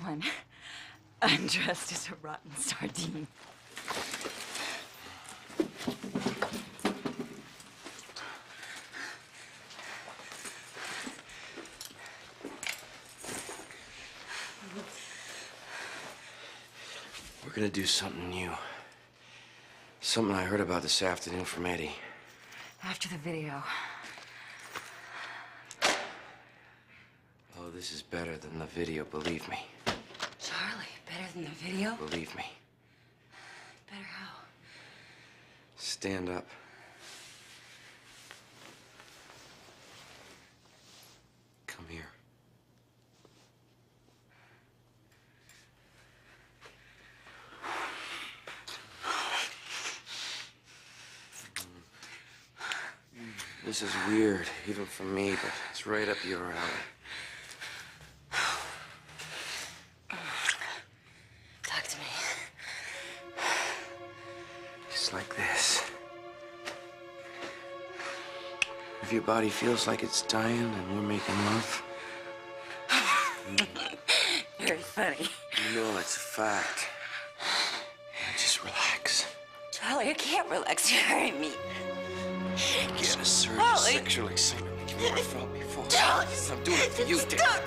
one. Undressed as a rotten sardine. We're gonna do something new. Something I heard about this afternoon from Eddie. After the video. Oh, this is better than the video, believe me. Charlie, better than the video? Believe me. Better how? Stand up. Come here. This is weird, even for me, but it's right up your alley. Talk to me. It's like this. If your body feels like it's dying and we're making love. Very funny. You know it's a fact. Just relax. Charlie, I can't relax. You're hurting me. Get a surge of Charlie. sexual excitement like you never felt before. Charlie. I'm doing it for you, Dick. Stop.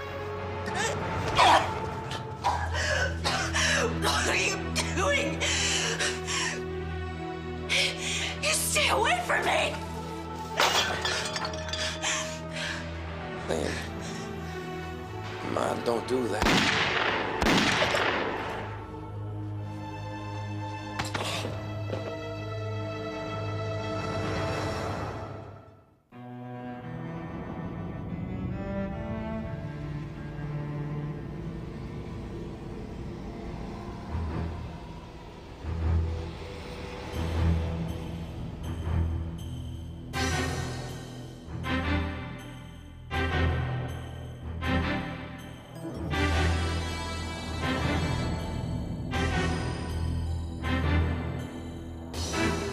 What are you doing? You stay away from me! Man, man, don't do that.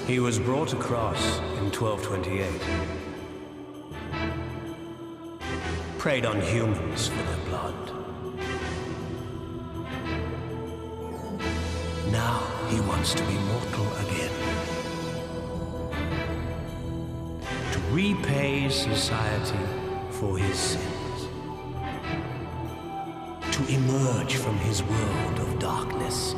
He was brought across in 1228. Preyed on humans for their blood. Now he wants to be mortal again. To repay society for his sins. To emerge from his world of darkness.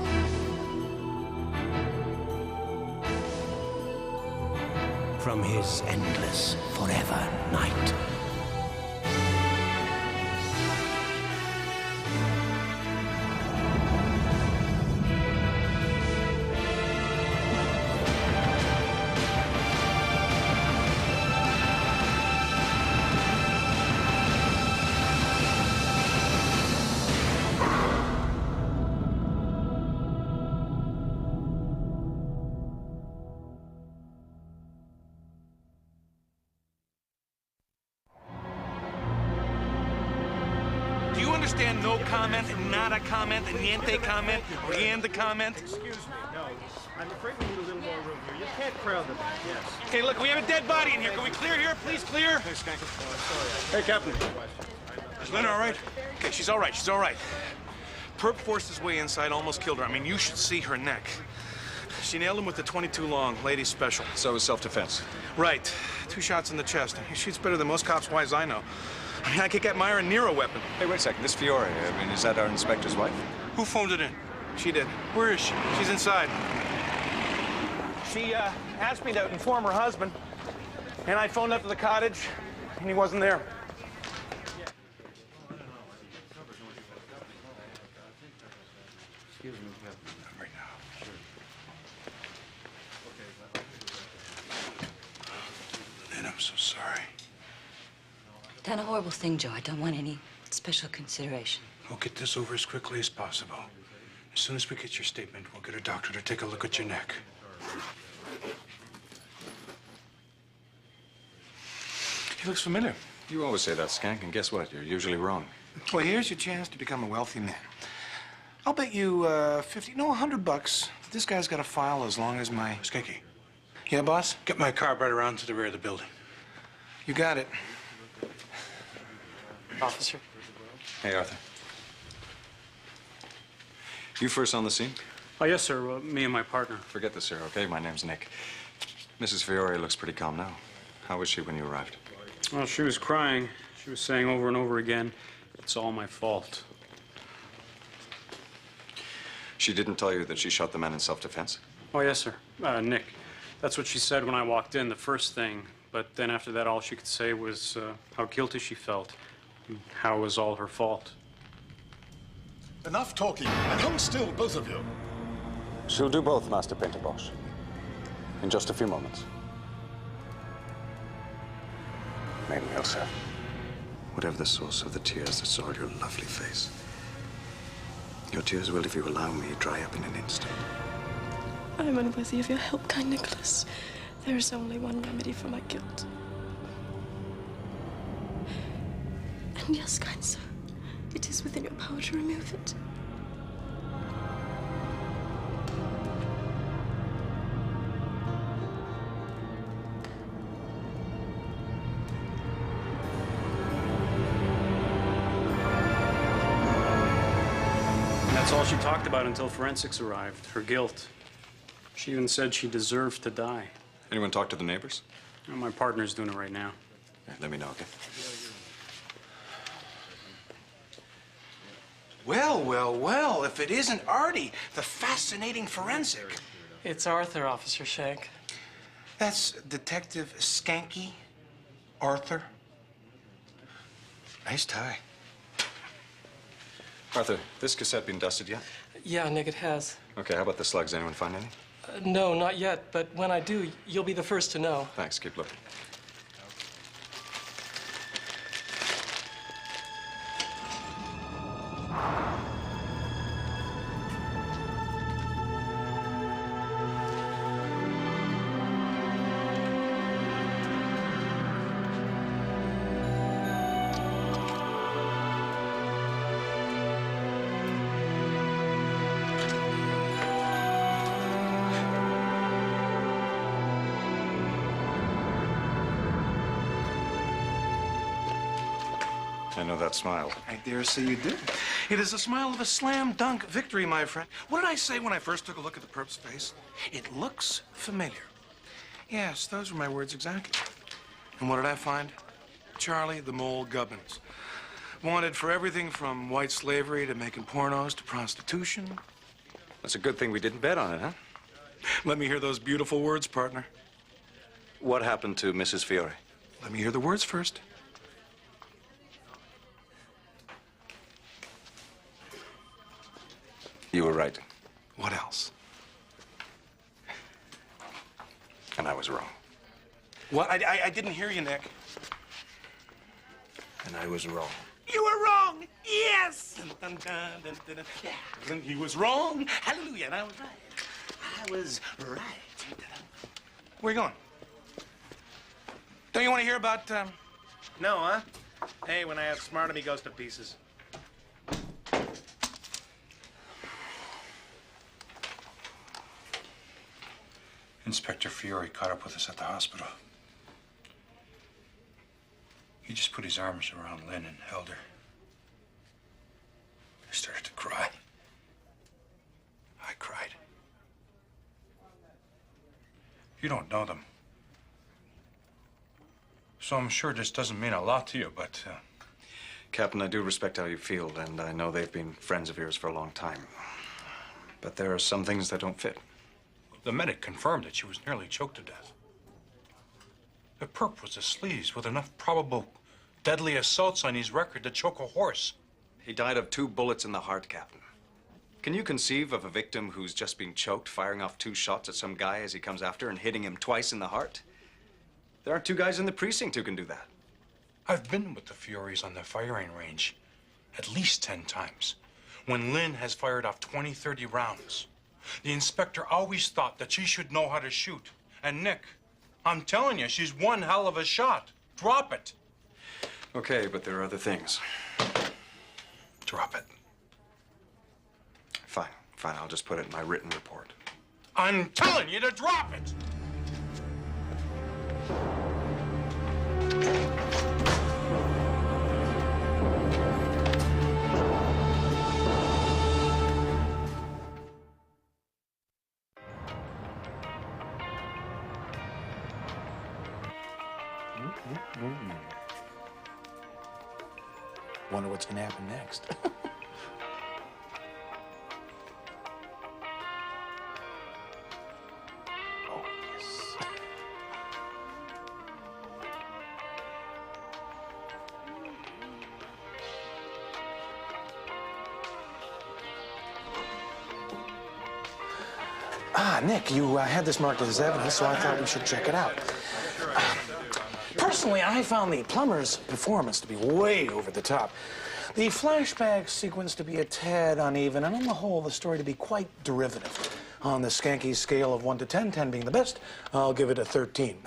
From his endless, forever night. Do you understand no comment, nada comment, niente comment, rienda comment? Excuse me, no. I'm afraid we need a little more room here. You can't crowd the back, yes. Okay, look, we have a dead body in here. Can we clear here? Please clear. Hey, Skanker. Oh, sorry. Hey, Captain. Is Lynn all right? Okay, she's all right. She's all right. Perp forced his way inside, almost killed her. I mean, you should see her neck. She nailed him with the 22 long, ladies special. So it was self-defense. Right. 2 shots in the chest. He shoots better than most cops' wives I know. I mean, I could get Myra near a weapon. Hey, wait a second. This Fiore, I mean, is that our inspector's wife? Who phoned it in? She did. Where is she? She's inside. She asked me to inform her husband, and I phoned up to the cottage, and he wasn't there. Excuse me, Captain. Right now. Sure. And I'm so sorry. Done a horrible thing, Joe. I don't want any special consideration. We'll get this over as quickly as possible. As soon as we get your statement, we'll get a doctor to take a look at your neck. He looks familiar. You always say that, Skank, and guess what? You're usually wrong. Well, here's your chance to become a wealthy man. I'll bet you 50, no, $100 that this guy's got a file as long as my... Skanky. Yeah, boss? Get my car right around to the rear of the building. You got it. Officer. Hey, Arthur. You first on the scene? Oh, yes, sir. Me and my partner. Forget this, sir, okay? My name's Nick. Mrs. Fiore looks pretty calm now. How was she when you arrived? Well, she was crying. She was saying over and over again, "It's all my fault." She didn't tell you that she shot the man in self-defense? Oh, yes, sir. Nick. That's what she said when I walked in, the first thing. But then after that, all she could say was how guilty she felt, and how it was all her fault. Enough talking, and hold still, both of you. She'll do both, Master Painter Bosch. In just a few moments. Maiden Ilsa, whatever the source of the tears that soiled your lovely face, your tears will, if you allow me, dry up in an instant. I am unworthy of your help, kind Nicholas. There is only one remedy for my guilt. And yes, kind sir, it is within your power to remove it. That's all she talked about until forensics arrived, her guilt. She even said she deserved to die. Anyone talk to the neighbors? Well, my partner's doing it right now. Yeah, let me know, okay? Well, well, well, if it isn't Artie, the fascinating forensic. It's Arthur, Officer Shank. That's Detective Skanky Arthur. Nice tie. Arthur, this cassette been dusted yet? Yeah, Nick, it has. Okay, how about the slugs? Anyone find any? No, not yet, but when I do, you'll be the first to know. Thanks, keep looking. I know that smile. I dare say you do. It is the smile of a slam dunk victory, my friend. What did I say when I first took a look at the perp's face? It looks familiar. Yes, those were my words exactly. And what did I find? Charlie the Mole Gubbins. Wanted for everything from white slavery to making pornos to prostitution. That's a good thing we didn't bet on it, huh? Let me hear those beautiful words, partner. What happened to Mrs. Fiore? Let me hear the words first. You were right. What else? And I was wrong. What? I didn't hear you, Nick. And I was wrong. You were wrong. Yes. Dun, dun, dun, dun, dun, dun. Yeah. And he was wrong. Hallelujah. And I was right. I was right. Where you going? Don't you want to hear about? No, huh? Hey, when I have smart him, he goes to pieces. Inspector Fiore caught up with us at the hospital. He just put his arms around Lynn and held her. I started to cry. I cried. You don't know them. So I'm sure this doesn't mean a lot to you, but... Captain, I do respect how you feel, and I know they've been friends of yours for a long time. But there are some things that don't fit. The medic confirmed that she was nearly choked to death. The perp was a sleaze with enough probable deadly assaults on his record to choke a horse. He died of 2 bullets in the heart, Captain. Can you conceive of a victim who's just been choked, firing off 2 shots at some guy as he comes after and hitting him twice in the heart? There aren't 2 guys in the precinct who can do that. I've been with the Furies on the firing range at least 10 times. When Lynn has fired off 20, 30 rounds. The inspector always thought that she should know how to shoot. And Nick, I'm telling you, she's one hell of a shot. Drop it. Okay, but there are other things. Drop it. Fine, fine. I'll just put it in my written report. I'm telling you to drop it. Wonder what's gonna happen next. Oh, yes. Nick, you had this marked as evidence, so I thought we should check it out. Personally, I found the plumber's performance to be way over the top. The flashback sequence to be a tad uneven, and on the whole, the story to be quite derivative. On the skanky scale of 1 to 10, 10 being the best, I'll give it a 13.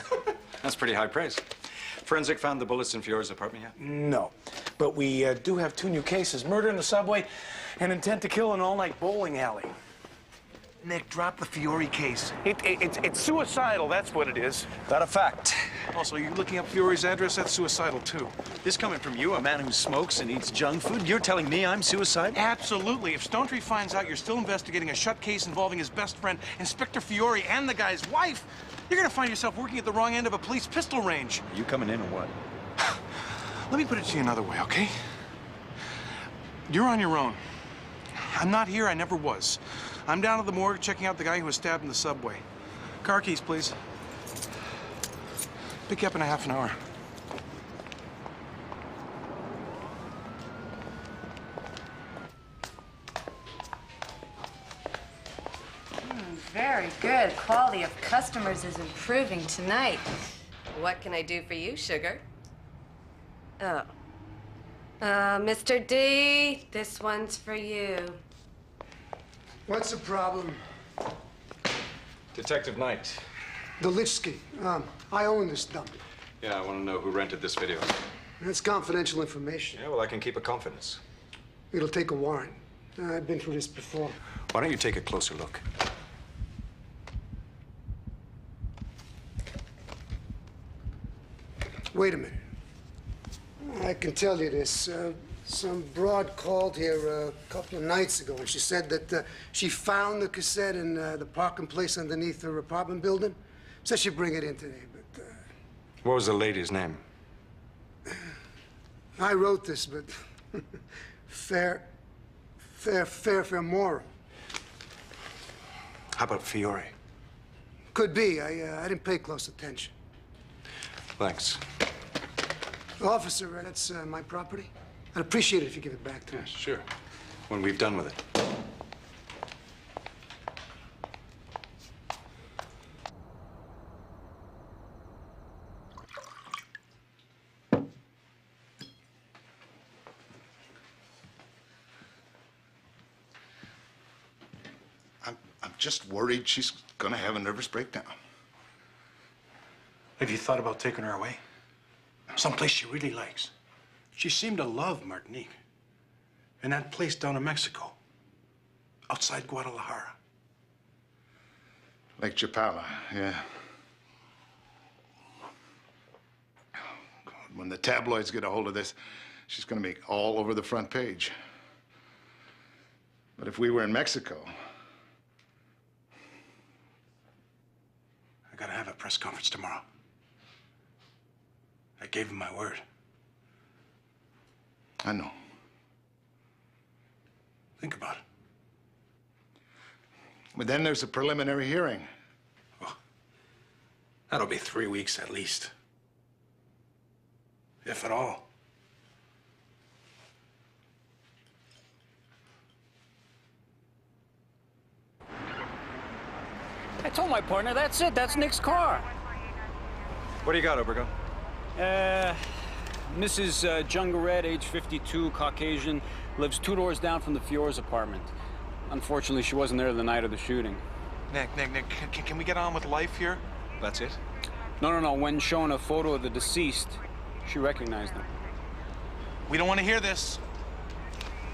That's pretty high praise. Forensic found the bullets in Fiore's apartment yet? No, but we do have 2 new cases, murder in the subway and intent to kill in an all-night bowling alley. Nick, drop the Fiore case. It's suicidal, that's what it is. That a fact? Also, you're looking up Fiore's address? That's suicidal, too. This coming from you, a man who smokes and eats junk food? You're telling me I'm suicidal? Absolutely. If Stonetree finds out you're still investigating a shut case involving his best friend, Inspector Fiore, and the guy's wife, you're gonna find yourself working at the wrong end of a police pistol range. You coming in or what? Let me put it to you another way, okay? You're on your own. I'm not here, I never was. I'm down at the morgue checking out the guy who was stabbed in the subway. Car keys, please. Pick you up in a half an hour. Very good. Quality of customers is improving tonight. What can I do for you, sugar? Oh. Mr. D, this one's for you. What's the problem? Detective Knight. Dolitsky. I own this dump. Yeah, I want to know who rented this video. That's confidential information. Yeah, well, I can keep a confidence. It'll take a warrant. I've been through this before. Why don't you take a closer look? Wait a minute. I can tell you this. Some broad called here a couple of nights ago, and she said that she found the cassette in the parking place underneath her apartment building. Said she'd bring it in today, but... What was the lady's name? I wrote this, but... fair moral. How about Fiore? Could be. I didn't pay close attention. Thanks. Officer, that's my property. I'd appreciate it if you give it back to me. Sure. When we've done with it. I'm just worried she's gonna have a nervous breakdown. Have you thought about taking her away? Someplace she really likes. She seemed to love Martinique. And that place down in Mexico, outside Guadalajara. Like Chapala, yeah. Oh, God, when the tabloids get a hold of this, she's gonna be all over the front page. But if we were in Mexico... I gotta have a press conference tomorrow. I gave him my word. I know. Think about it. But then there's a preliminary hearing. Well, that'll be 3 weeks at least. If at all. I told my partner, that's it. That's Nick's car. What do you got, Obergo? Mrs. Jungaret, age 52, Caucasian, lives 2 doors down from the Fiore's apartment. Unfortunately, she wasn't there the night of the shooting. Nick, can we get on with life here? That's it? No. When shown a photo of the deceased, she recognized him. We don't want to hear this.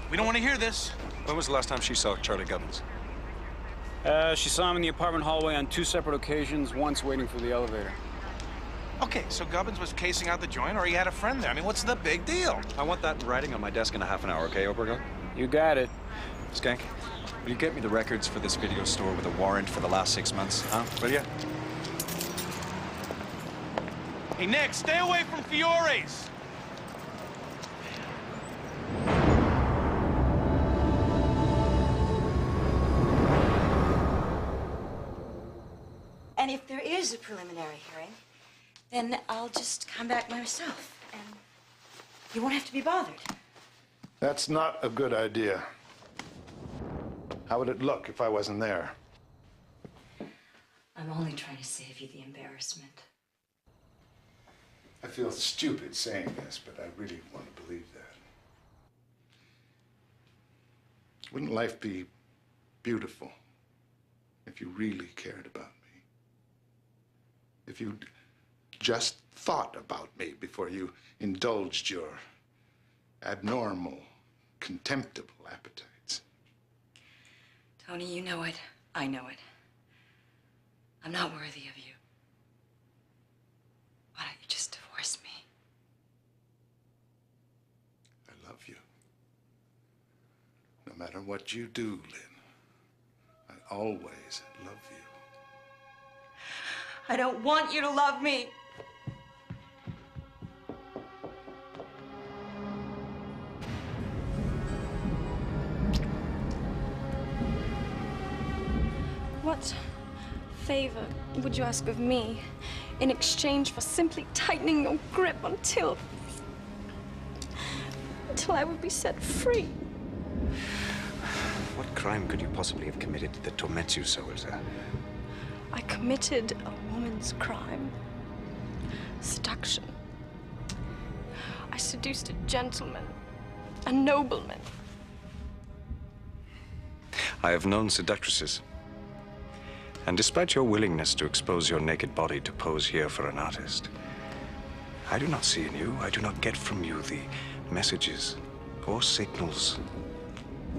We don't want to hear this. When was the last time she saw Charlie Gubbins? She saw him in the apartment hallway on 2 separate occasions, once waiting for the elevator. Okay, so Gubbins was casing out the joint, or he had a friend there. I mean, what's the big deal? I want that in writing on my desk in a half an hour, okay, Obergo? You got it. Skank, will you get me the records for this video store with a warrant for the last 6 months, huh? Will ya? Hey, Nick, stay away from Fiore's! And if there is a preliminary hearing, then I'll just come back myself, and you won't have to be bothered. That's not a good idea. How would it look if I wasn't there? I'm only trying to save you the embarrassment. I feel stupid saying this, but I really want to believe that. Wouldn't life be beautiful if you really cared about me? If you'd just thought about me before you indulged your abnormal, contemptible appetites. Tony, you know it. I know it. I'm not worthy of you. Why don't you just divorce me? I love you. No matter what you do, Lynn, I always love you. I don't want you to love me. What favor would you ask of me in exchange for simply tightening your grip until I would be set free? What crime could you possibly have committed that torments you so, Ilsa? I committed a woman's crime. Seduction. I seduced a gentleman, a nobleman. I have known seductresses. And despite your willingness to expose your naked body to pose here for an artist, I do not see in you, I do not get from you the messages or signals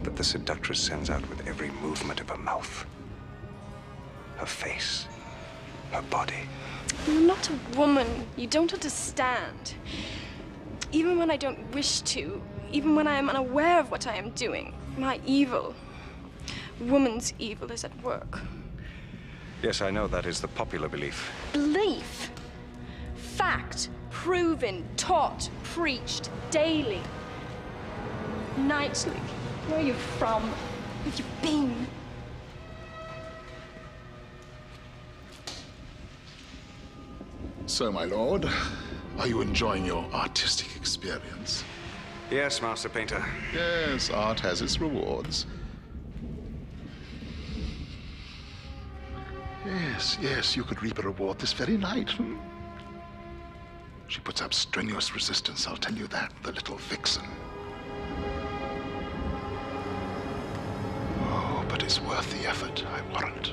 that the seductress sends out with every movement of her mouth, her face, her body. You're not a woman. You don't understand. Even when I don't wish to, even when I am unaware of what I am doing, my evil, woman's evil, is at work. Yes, I know that is the popular belief. Belief. Fact. Proven. Taught. Preached. Daily. Nightly. Where are you from? Where have you been? So, my lord, are you enjoying your artistic experience? Yes, Master Painter. Yes, art has its rewards. Yes, you could reap a reward this very night. She puts up strenuous resistance, I'll tell you that, the little vixen. Oh, but it's worth the effort, I warrant.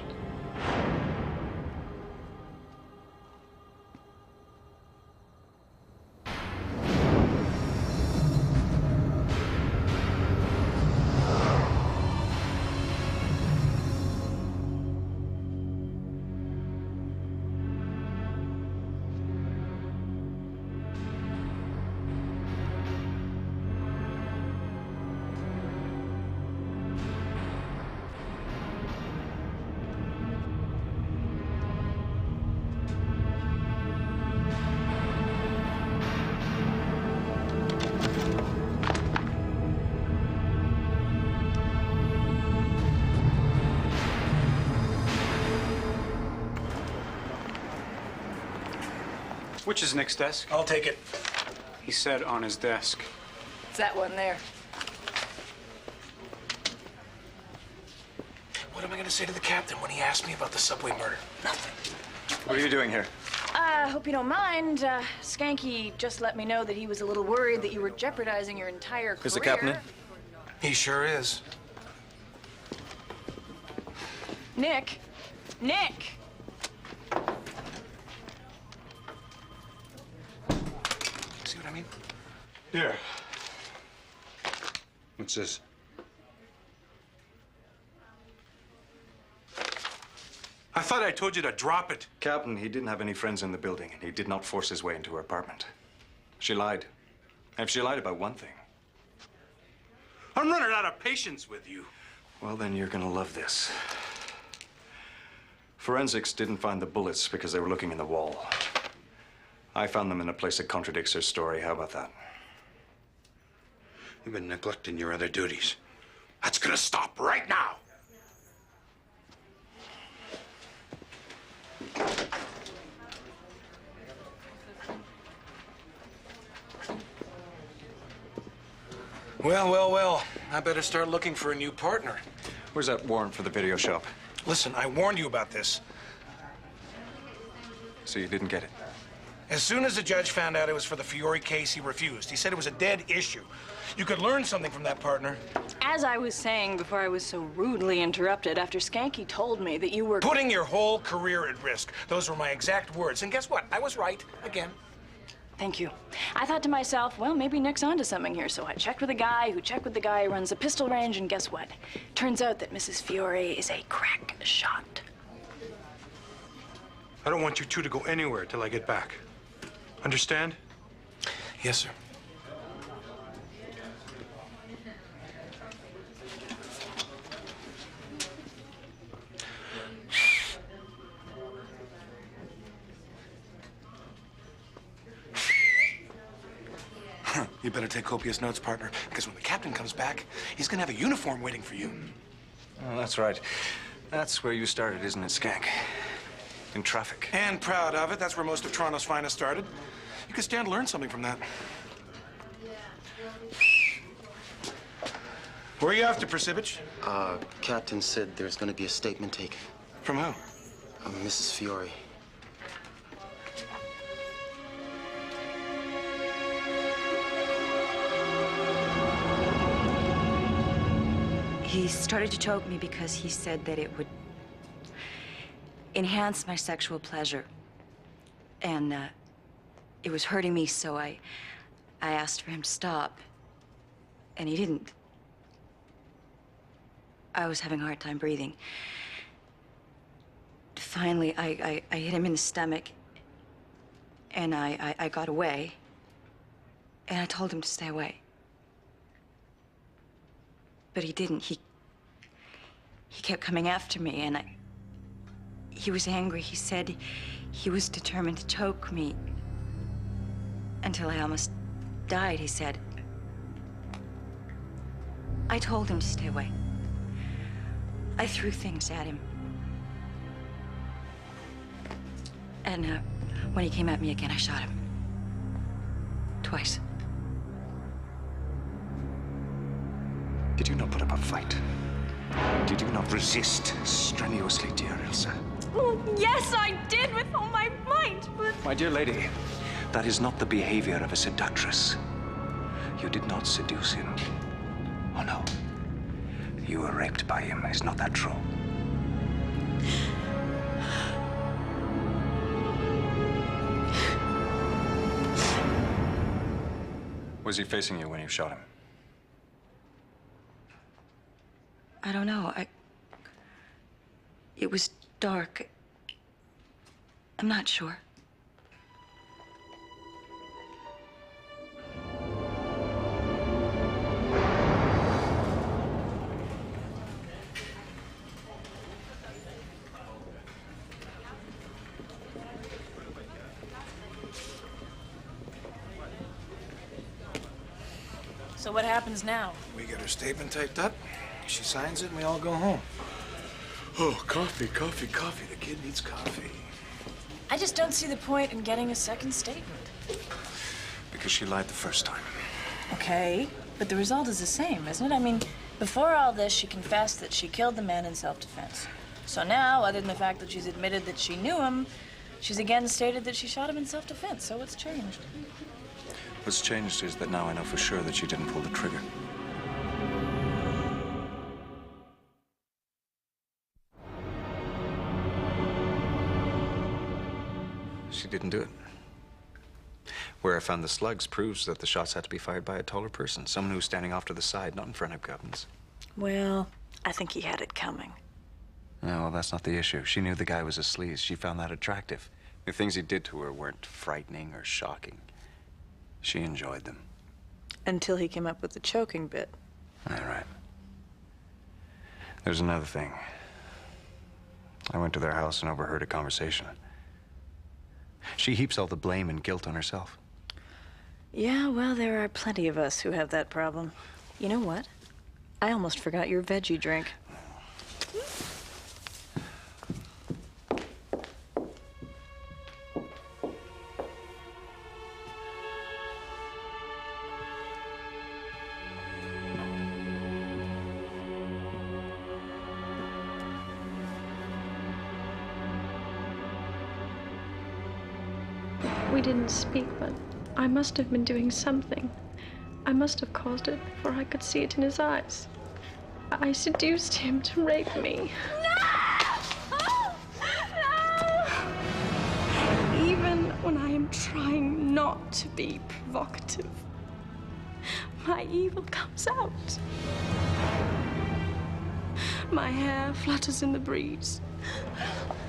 Which is Nick's desk? I'll take it. He said on his desk. It's that one there. What am I going to say to the captain when he asks me about the subway murder? Nothing. What are you doing here? Hope you don't mind. Skanky just let me know that he was a little worried that you were jeopardizing your entire career. Is the captain in? He sure is. Nick! Nick! See what I mean? Here. What's this? I thought I told you to drop it. Captain, he didn't have any friends in the building, and he did not force his way into her apartment. She lied. And if she lied about one thing... I'm running out of patience with you. Well, then you're gonna love this. Forensics didn't find the bullets because they were looking in the wall. I found them in a place that contradicts her story. How about that? You've been neglecting your other duties. That's gonna stop right now. Well. I better start looking for a new partner. Where's that warrant for the video shop? Listen, I warned you about this. So you didn't get it? As soon as the judge found out it was for the Fiore case, he refused. He said it was a dead issue. You could learn something from that, partner. As I was saying before I was so rudely interrupted, after Skanky told me that you were putting your whole career at risk. Those were my exact words. And guess what? I was right again. Thank you. I thought to myself, well, maybe Nick's onto something here, so I checked with a guy who checked with the guy who runs a pistol range, and guess what? Turns out that Mrs. Fiore is a crack shot. I don't want you two to go anywhere till I get back. Understand? Yes, sir. You better take copious notes, partner, because when the captain comes back, he's gonna have a uniform waiting for you. Oh, that's right. That's where you started, isn't it, Skank? In traffic. And proud of it. That's where most of Toronto's finest started. You could stand to learn something from that. Where are you off to, Persipich? Captain said there's going to be a statement taken. From who? Mrs. Fiore. He started to choke me because he said that it would enhance my sexual pleasure. And it was hurting me, so I asked for him to stop. And he didn't. I was having a hard time breathing. Finally, I hit him in the stomach. And I got away. And I told him to stay away. But he didn't. He kept coming after me, and he was angry. He said he was determined to choke me until I almost died, he said. I told him to stay away. I threw things at him. And when he came at me again, I shot him. Twice. Did you not put up a fight? Did you not resist strenuously, dear Ilsa? Oh, yes, I did with all my might, but... My dear lady, that is not the behavior of a seductress. You did not seduce him. Oh, no. You were raped by him. Is not that true? Was he facing you when you shot him? I don't know. It was dark. I'm not sure. So what happens now? We get her statement typed up, she signs it, and we all go home. Oh, coffee. The kid needs coffee. I just don't see the point in getting a second statement. Because she lied the first time. Okay, but the result is the same, isn't it? I mean, before all this, she confessed that she killed the man in self-defense. So now, other than the fact that she's admitted that she knew him, she's again stated that she shot him in self-defense. So what's changed? What's changed is that now I know for sure that she didn't pull the trigger. She didn't do it. Where I found the slugs proves that the shots had to be fired by a taller person, someone who was standing off to the side, not in front of Gubbins. Well, I think he had it coming. No, well, that's not the issue. She knew the guy was a sleaze. She found that attractive. The things he did to her weren't frightening or shocking. She enjoyed them. Until he came up with the choking bit. All right. There's another thing. I went to their house and overheard a conversation. She heaps all the blame and guilt on herself. Yeah, well, there are plenty of us who have that problem. You know what? I almost forgot your veggie drink. We didn't speak, but I must have been doing something. I must have caused it before I could see it in his eyes. I seduced him to rape me. No! Even when I am trying not to be provocative, my evil comes out. My hair flutters in the breeze.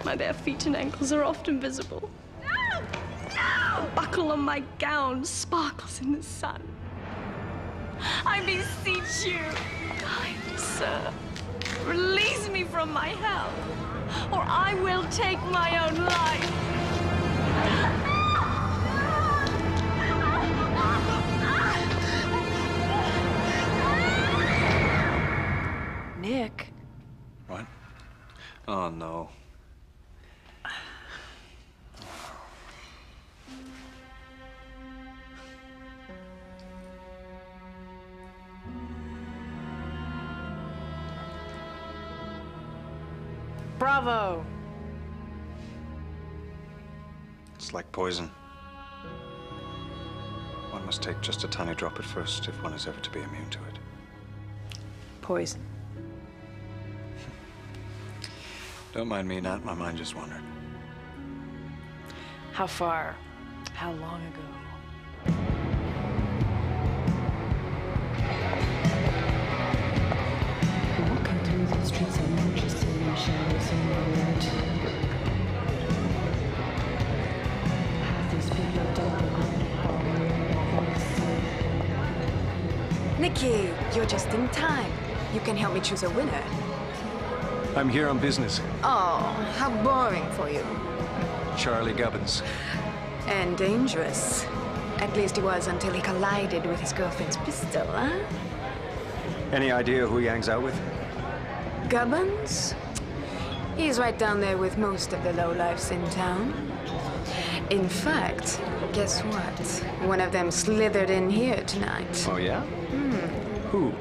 My bare feet and ankles are often visible. The buckle on my gown sparkles in the sun. I beseech you, kind sir, release me from my hell, or I will take my own life. Nick. What? Oh, no. Bravo! It's like poison. One must take just a tiny drop at first if one is ever to be immune to it. Poison. Don't mind me, Nat. My mind just wandered. How far? How long ago? Walking through the streets of Manchester in shadows and moonlight. Half these people don't Nicky, you're just in time. You can help me choose a winner. I'm here on business. Oh, how boring for you. Charlie Gubbins. And dangerous. At least he was until he collided with his girlfriend's pistol, huh? Any idea who he hangs out with? Gubbins? He's right down there with most of the lowlifes in town. In fact, guess what? One of them slithered in here tonight. Oh, yeah? Who?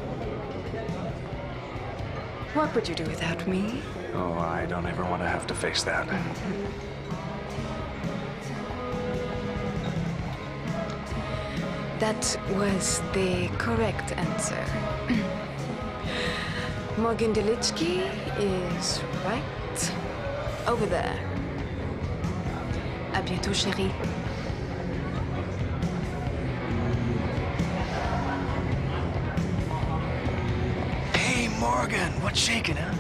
What would you do without me? Oh, I don't ever want to have to face that. That was the correct answer. Morgan Delitsky is right over there. À bientôt, chérie. Hey, Morgan, what's shaking, huh?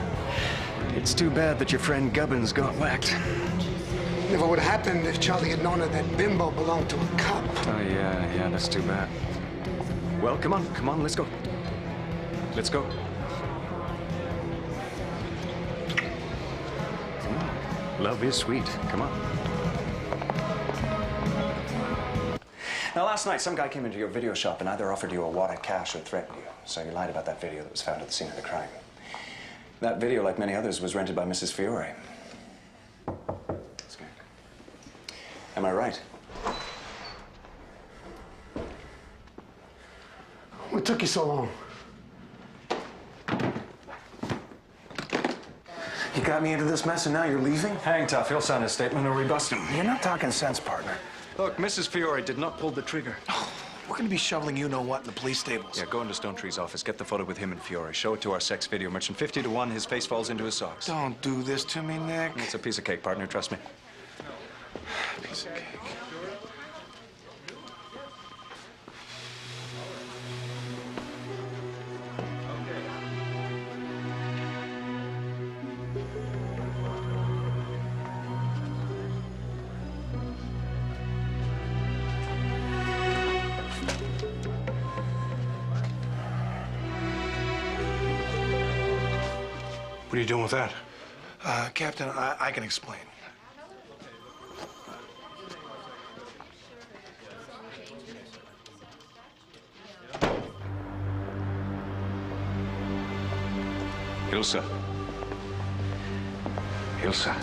It's too bad that your friend Gubbins got whacked. Never would have happened if Charlie had known that bimbo belonged to a cop. Oh, yeah, that's too bad. Well, come on, let's go. Let's go. Love is sweet. Come on. Now, last night, some guy came into your video shop and either offered you a wad of cash or threatened you. So you lied about that video that was found at the scene of the crime. That video, like many others, was rented by Mrs. Fiore. Am I right? What took you so long? You got me into this mess and now you're leaving? Hang tough. He'll sign a statement or we bust him. You're not talking sense, partner. Look, Mrs. Fiore did not pull the trigger. We're gonna be shoveling you-know-what in the police stables. Yeah, go into Stonetree's office, get the photo with him and Fiore, show it to our sex video merchant. 50 to 1, his face falls into his socks. Don't do this to me, Nick. It's a piece of cake, partner, trust me. Piece of cake. What are you doing with that? Captain, I can explain. Ilsa. Ilsa.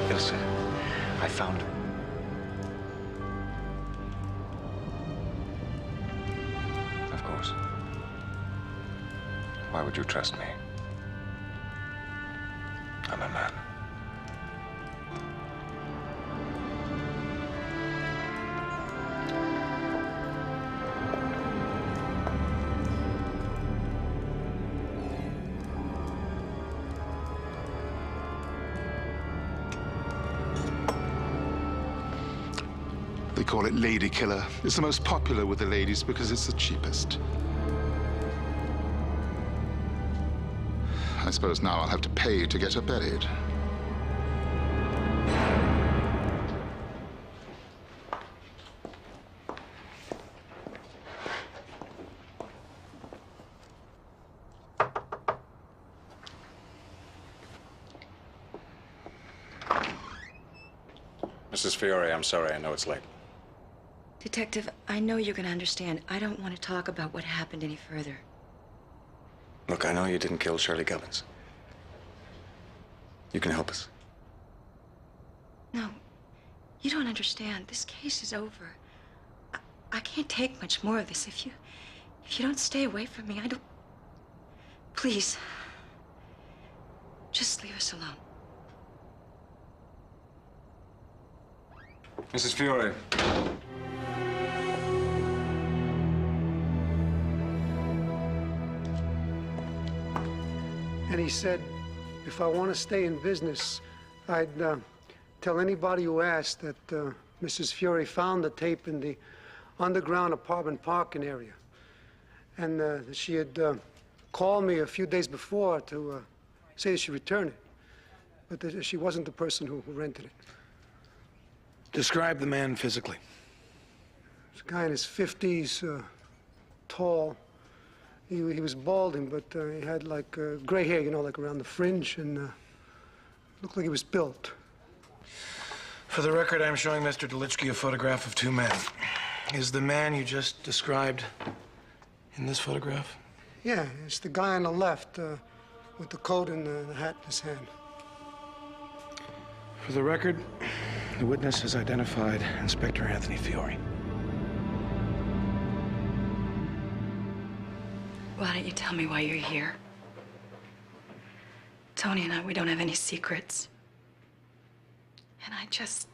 Ilsa, I found her. Of course. Why would you trust me? I'm a man. They call it Lady Killer. It's the most popular with the ladies because it's the cheapest. I suppose now I'll have to pay to get her buried. Mrs. Fiore, I'm sorry. I know it's late. Detective, I know you're going to understand. I don't want to talk about what happened any further. Look, I know you didn't kill Shirley Gubbins. You can help us. No, you don't understand. This case is over. I can't take much more of this. If you don't stay away from me, I don't... Please, just leave us alone. Mrs. Fiore. And he said, if I want to stay in business, I'd tell anybody who asked that Mrs. Fiore found the tape in the underground apartment parking area. And that she had called me a few days before to say that she'd return it. But that she wasn't the person who rented it. Describe the man physically. This guy in his 50s, tall. He was balding, but he had like gray hair, you know, like around the fringe, and looked like he was built. For the record, I'm showing Mr. Delitzky a photograph of two men. Is the man you just described in this photograph? Yeah, it's the guy on the left with the coat and the hat in his hand. For the record, the witness has identified Inspector Anthony Fiore. Why don't you tell me why you're here? Tony and I, we don't have any secrets. And I just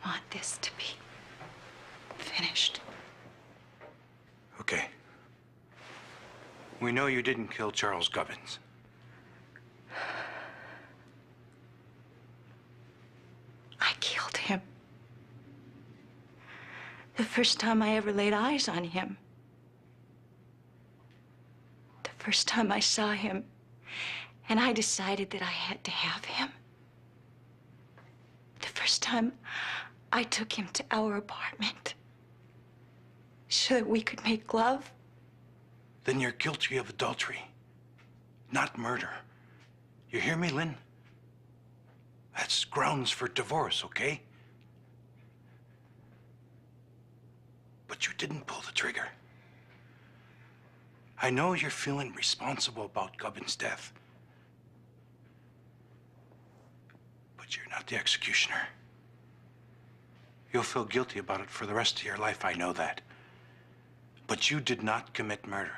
want this to be finished. Okay. We know you didn't kill Charles Gubbins. I killed him. The first time I ever laid eyes on him. The first time I saw him, and I decided that I had to have him. The first time I took him to our apartment so that we could make love. Then you're guilty of adultery, not murder. You hear me, Lynn? That's grounds for divorce, okay? But you didn't pull the trigger. I know you're feeling responsible about Gubbins' death. But you're not the executioner. You'll feel guilty about it for the rest of your life, I know that. But you did not commit murder.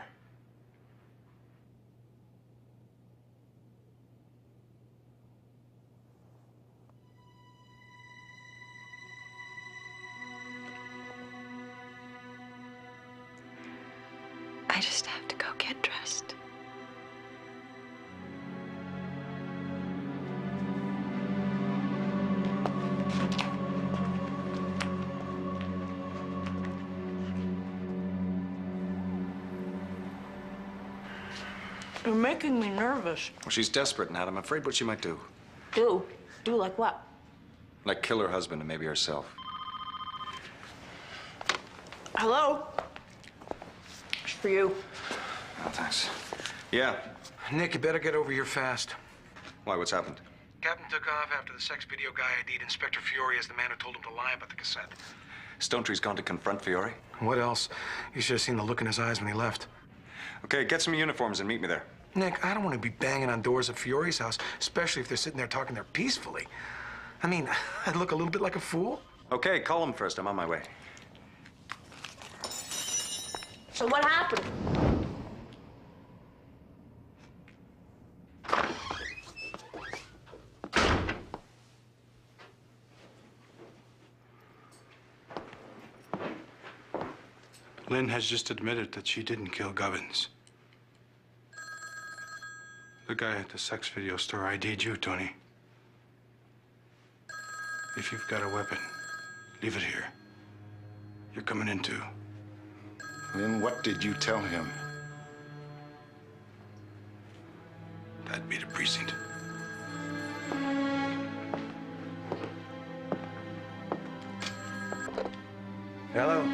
I just have to go get dressed. You're making me nervous. Well, she's desperate, Nat. I'm afraid what she might do. Do? Do like what? Like kill her husband and maybe herself. Hello? It's for you. Oh, thanks. Yeah. Nick, you better get over here fast. Why, what's happened? Captain took off after the sex video guy ID'd Inspector Fiore as the man who told him to lie about the cassette. Stonetree's gone to confront Fiore? What else? You should have seen the look in his eyes when he left. Okay, get some uniforms and meet me there. Nick, I don't want to be banging on doors of Fiore's house, especially if they're sitting there talking there peacefully. I mean, I'd look a little bit like a fool. Okay, call them first. I'm on my way. So what happened? Lynn has just admitted that she didn't kill Gubbins. The guy at the sex video store ID'd you, Tony. If you've got a weapon, leave it here. You're coming in too. Then what did you tell him? That'd be the precinct. Hello.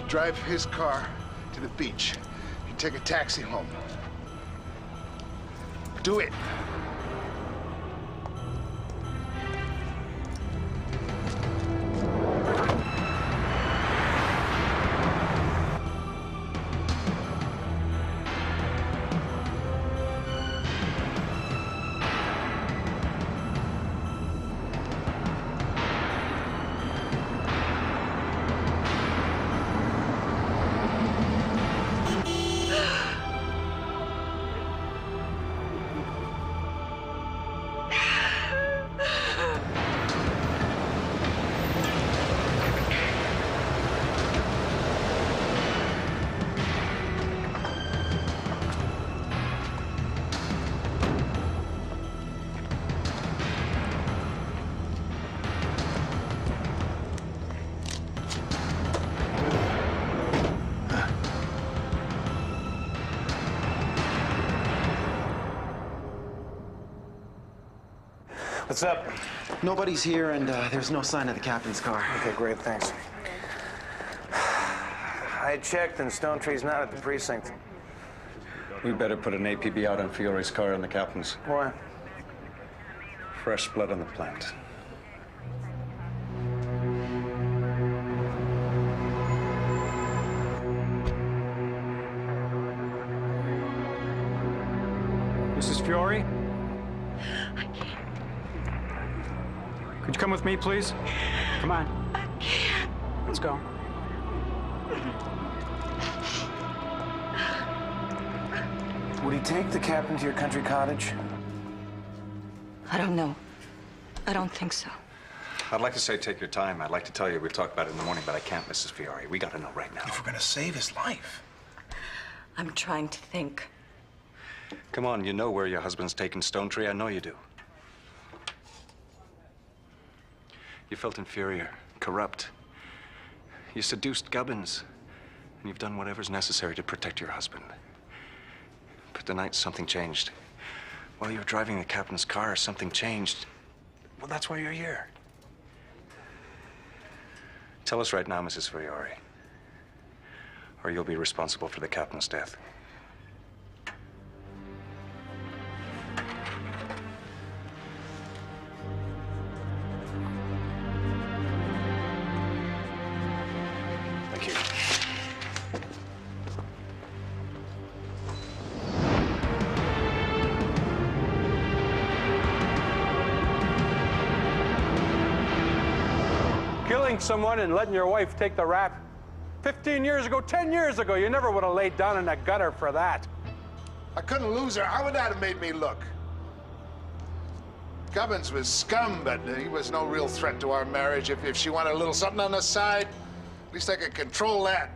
Drive his car to the beach. You take a taxi home. Do it. What's up? Nobody's here, and there's no sign of the captain's car. Okay, great, thanks. I checked, and Stonetree's not at the precinct. We better put an APB out on Fiore's car and the captain's. Why? Fresh blood on the plant. Mrs. Fiore? Could you come with me, please? Come on. I can't. Let's go. Would he take the captain to your country cottage? I don't know. I don't think so. I'd like to say take your time. I'd like to tell you we'll talk about it in the morning, but I can't, Mrs. Fiore. We gotta know right now. If we're gonna save his life. I'm trying to think. Come on, you know where your husband's taken Stonetree. I know you do. You felt inferior, corrupt. You seduced Gubbins, and you've done whatever's necessary to protect your husband. But tonight, something changed. While you were driving the captain's car, something changed. Well, that's why you're here. Tell us right now, Mrs. Fiore, or you'll be responsible for the captain's death. Thank you. Killing someone and letting your wife take the rap. 15 years ago, 10 years ago, you never would have laid down in the gutter for that. I couldn't lose her. How would that have made me look? Gubbins was scum, but he was no real threat to our marriage. If she wanted a little something on the side, at least I could control that.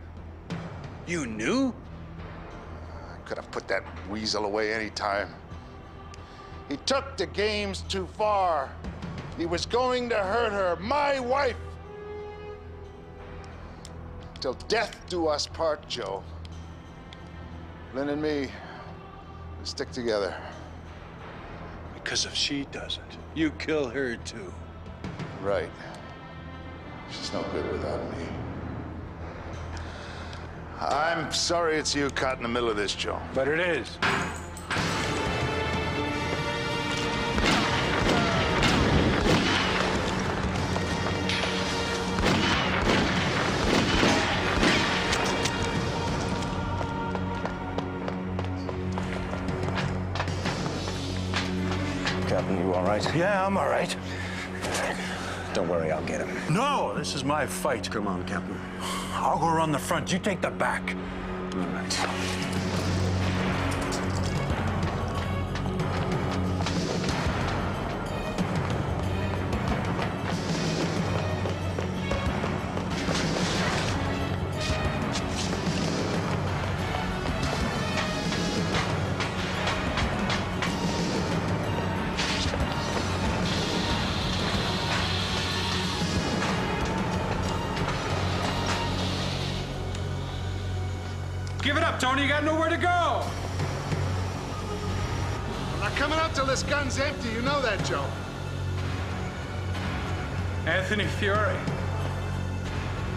You knew? I could have put that weasel away any time. He took the games too far. He was going to hurt her, my wife. Till death do us part, Joe. Lynn and me, we stick together. Because if she doesn't, you kill her too. Right. She's no good without me. I'm sorry it's you caught in the middle of this, Joe. But it is. Captain, you all right? Yeah, I'm all right. Don't worry, I'll get him. No, this is my fight. Come on, Captain. I'll go around the front. You take the back. All right. Give it up, Tony. You got nowhere to go. I'm not coming up till this gun's empty. You know that, Joe. Anthony Fiore,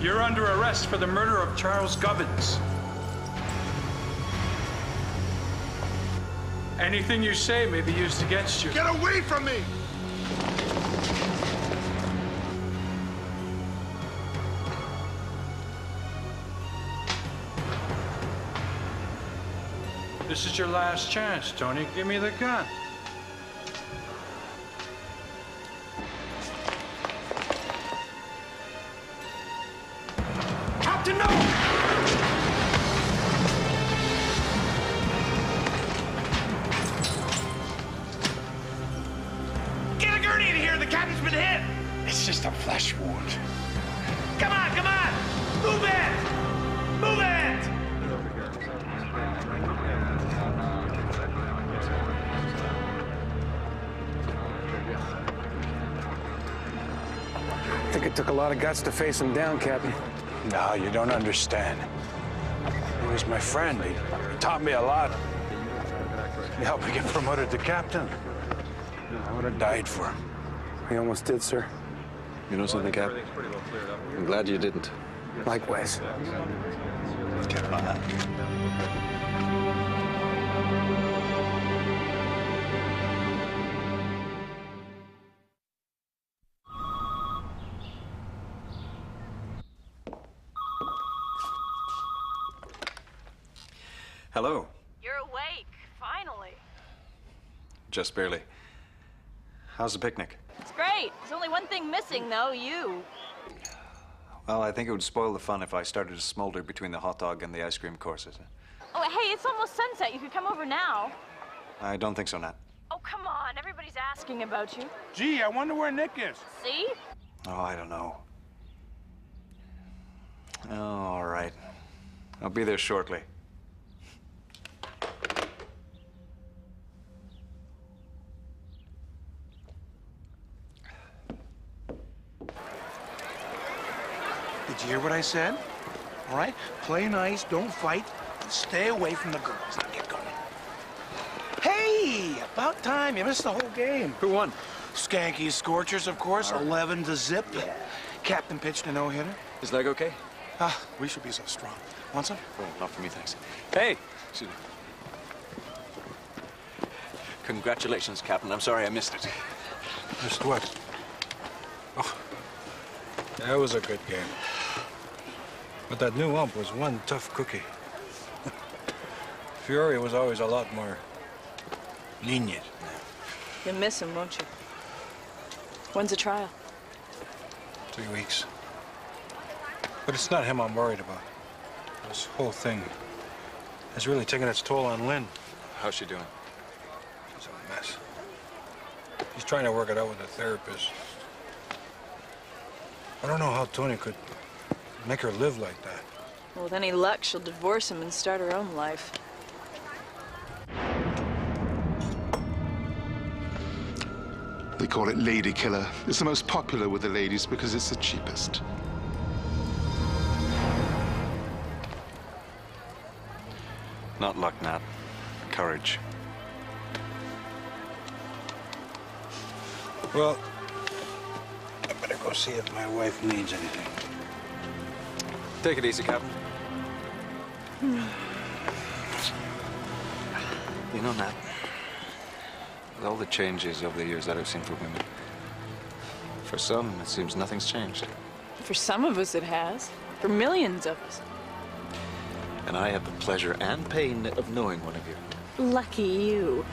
you're under arrest for the murder of Charles Gubbins. Anything you say may be used against you. Get away from me! This is your last chance, Tony. Give me the gun. Captain, no! Get a gurney in here! The captain's been hit! It's just a flesh wound. Come on, come on! Move it! Move it! I think it took a lot of guts to face him down, Captain. No, you don't understand. He was my friend. He taught me a lot. He helped me get promoted to captain. I would have died for him. We almost did, sir. You know something, Cap? I'm glad you didn't. Likewise. Come on. Hello. You're awake, finally. Just barely. How's the picnic? It's great. There's only one thing missing, though, you. Well, I think it would spoil the fun if I started to smolder between the hot dog and the ice cream courses. Oh, hey, it's almost sunset. You could come over now. I don't think so, Nat. Oh, come on. Everybody's asking about you. Gee, I wonder where Nick is. See? Oh, I don't know. Oh, all right. I'll be there shortly. Did you hear what I said? All right? Play nice, don't fight, and stay away from the girls. Now get going. Hey, about time. You missed the whole game. Who won? Skanky Scorchers, of course, 11-0. Captain pitched a no-hitter. His leg okay? Ah, we should be so strong. Want some? Oh, not for me, thanks. Hey! Excuse me. Congratulations, Captain. I'm sorry I missed it. Missed what? Oh, that was a good game. But that new ump was one tough cookie. Fiore was always a lot more lenient. You'll miss him, won't you? When's the trial? 3 weeks. But it's not him I'm worried about. This whole thing has really taken its toll on Lynn. How's she doing? She's a mess. He's trying to work it out with a therapist. I don't know how Tony could make her live like that. Well, with any luck, she'll divorce him and start her own life. They call it Lady Killer. It's the most popular with the ladies because it's the cheapest. Not luck, Nat. Courage. Well, I better go see if my wife needs anything. Take it easy, Captain. You know, Nat, with all the changes over the years that I've seen for women, for some, it seems nothing's changed. For some of us, it has. For millions of us. And I have the pleasure and pain of knowing one of you. Lucky you.